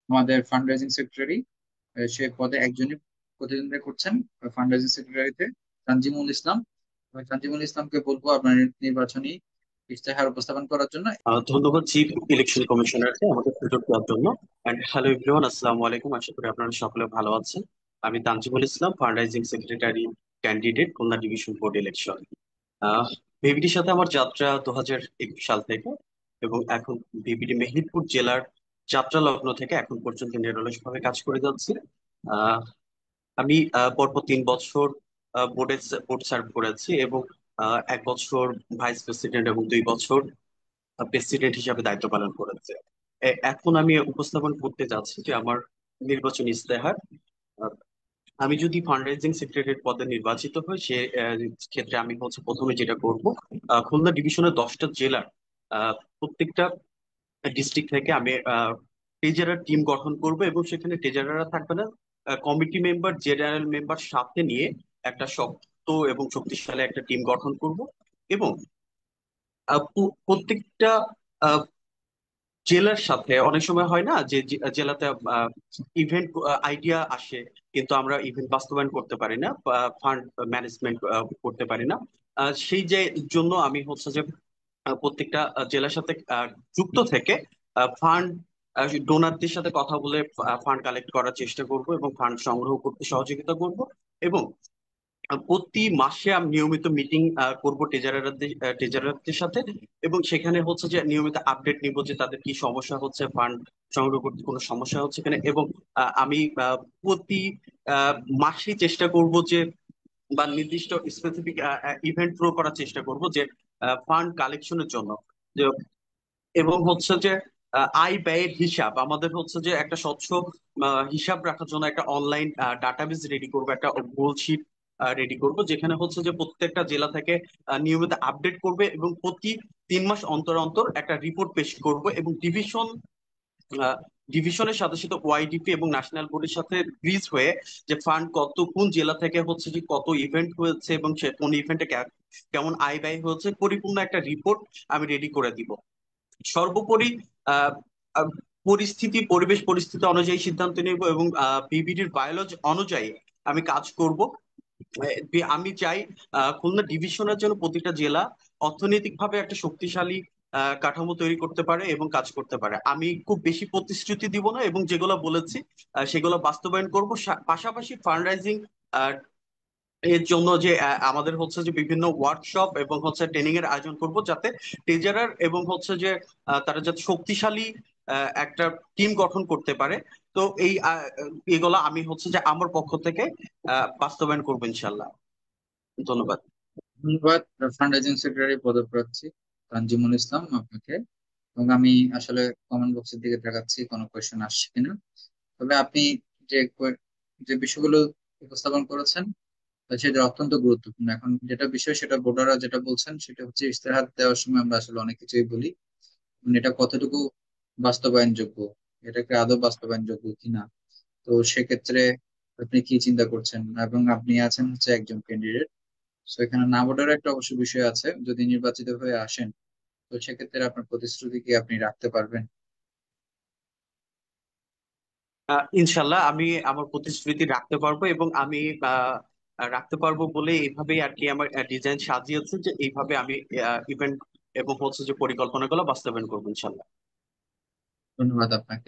আমাদের fund raising secretary, সে পদে একজনই প্রতিদ্বন্দ্বিতা করছেন ফান্ড রেজিং সেক্রেটারিতে, তানজিমুল ইসলাম। আমি তানজিমুল ইসলামকে বলবো আপনার নির্বাচনী ইশতেহার উপস্থাপন করার জন্য। ধন্যবাদ চিফ ইলেকশন কমিশনারকে আমাদের সুযোগ দেওয়ার জন্য। এন্ড হ্যালো এভরিওয়ান, আসসালামু আলাইকুম। আশা করি আপনারা সকলে ভালো আছেন। আমি Tanzimul Islam, fundraising secretary candidate, Khulna division board election. ভিভিডির সাথে আমার যাত্রা 2021 সাল থেকে, এবং এখন ভিভিডি মেহেরপুর জেলার যাত্রা লগ্ন থেকে এখন পর্যন্ত নিরলসভাবে কাজ করে যাচ্ছি। আহ, আমি পরপর 3 বছর বোর্ড সার্ভ করেছি, এবং 1 বছর ভাইস প্রেসিডেন্ট এবং 2 বছর প্রেসিডেন্ট হিসাবে দায়িত্ব পালন করেছে। এখন আমি উপস্থাপন করতে যাচ্ছি যে আমার নির্বাচনী ইস্তেহার। আহ, আমি যদি ফান্ড রেজিং সেক্রেটারি পদে নির্বাচিত হই, সে ক্ষেত্রে আমি প্রথমে যেটা করব, খুলনা ডিভিশনের 10টা জেলার প্রত্যেকটা ডিস্ট্রিক্ট থেকে আমি ট্রেজারার টিম গঠন করব, এবং সেখানে ট্রেজারাররা থাকবে না, কমিটি মেম্বার, জেনারেল মেম্বার সাথে নিয়ে একটা শক্ত এবং শক্তিশালী একটা টিম গঠন করব। এবং প্রত্যেকটা জেলার সাথে অনেক সময় হয় না যে জেলাতে ইভেন্ট আইডিয়া আসে, কিন্তু আমরা ইভেন্ট বাস্তবায়ন করতে পারি না, ফান্ড ম্যানেজমেন্ট করতে পারি না। সেই যে জন্য আমি যে প্রত্যেকটা জেলার সাথে যুক্ত থেকে ফান্ড ডোনারদের সাথে কথা বলে ফান্ড কালেক্ট করার চেষ্টা করব, এবং ফান্ড সংগ্রহ করতে সহযোগিতা করব। এবং প্রতি মাসে আমি নিয়মিত মিটিং করব ট্রেজারারদের সাথে, এবং সেখানে যে নিয়মিত আপডেট নিব যে তাদের কি সমস্যা হচ্ছে, ফান্ড সংগ্রহ করতে কোনো সমস্যা হচ্ছে কিনা। এবং আমি প্রতি মাসে চেষ্টা করব যে, বা নির্দিষ্ট স্পেসিফিক ইভেন্ট থ্রো করার চেষ্টা করব যে ফান্ড কালেকশনের জন্য। যে এবং যে আয় ব্যয়ের হিসাব আমাদের যে একটা স্বচ্ছ হিসাব রাখার জন্য একটা অনলাইন ডাটাবেস রেডি করব, একটা গোল শিট রেডি করব, যেখানে যে প্রত্যেকটা জেলা থেকে নিয়মিত আপডেট করবে, এবং প্রতি 3 মাস অন্তর অন্তর একটা রিপোর্ট পেশ করব। এবং ডিভিশনের সাথে সাথে ওয়াইডিপি এবং ন্যাশনাল বোর্ডের সাথে ব্রিজ হয়ে যে ফান্ড কোন জেলা থেকে যে কত ইভেন্ট হয়েছে, এবং সে কোন ইভেন্টে কেমন আয় ব্যয় হয়েছে, পরিপূর্ণ একটা রিপোর্ট আমি রেডি করে দিব। সর্বোপরি আহ আহ, পরিবেশ পরিস্থিতি অনুযায়ী সিদ্ধান্ত নেব, এবং বিবিডির বায়োলজি অনুযায়ী আমি কাজ করব। আমি চাই খুলনা ডিভিশনের জন্য প্রতিটা জেলা অর্থনৈতিকভাবে একটা শক্তিশালী কাঠামো তৈরি করতে পারে এবং কাজ করতে পারে। আমি খুব বেশি প্রতিশ্রুতি দিব না, এবং যেগুলো বলেছি সেগুলো বাস্তবায়ন করব। পাশাপাশি ফান্ড রাইজিং এর জন্য যে আমাদের যে বিভিন্ন ওয়ার্কশপ এবং ট্রেনিং এর আয়োজন করব, যাতে ট্রেজারার এবং তারা যাতে শক্তিশালী একটা টিম গঠন করতে পারে। তো এগুলো আমি যে আমার পক্ষ থেকে বাস্তবায়ন করবো ইনশাল্লাহ। ধন্যবাদ। ধন্যবাদ ফান্ড রেজিং সেক্রেটারি পদপ্রার্থী তানজিমুল ইসলাম আপনাকে। এবং আমি আসলে কমেন্ট বক্সের দিকে তাকাচ্ছি কোনো কোয়েশ্চেন আসছে কিনা। তবে আপনি যে বিষয়গুলো উপস্থাপন করেছেন সেটা অত্যন্ত গুরুত্বপূর্ণ। এখন যেটা বিষয় সেটা ভোটাররা যেটা বলছেন সেটা হচ্ছে ইশতেহার দেওয়ার সময় আমরা আসলে অনেক কিছুই বলি, এটা কতটুকু বাস্তবায়নযোগ্য, এটাকে আদৌ বাস্তবায়নযোগ্য কিনা। তো সেক্ষেত্রে আপনি কি চিন্তা করছেন, এবং আপনি আছেন হচ্ছে একজন ক্যান্ডিডেট, তো এখানে না ভোটারও একটা অবশ্য বিষয় আছে। যদি নির্বাচিত হয়ে আসেন, তো সেক্ষেত্রে আপনার প্রতিশ্রুতি কি আপনি রাখতে পারবেন? ইনশাল্লাহ আমি আমার প্রতিশ্রুতি রাখতে পারবো, এবং আমি আহ, রাখতে পারবো বলে এইভাবেই আর কি আমার ডিজাইন সাজিয়েছে, যে এইভাবে আমি ইভেন্ট এবং যে পরিকল্পনাগুলো বাস্তবায়ন করবো ইনশাল্লাহ। ধন্যবাদ আপনাকে।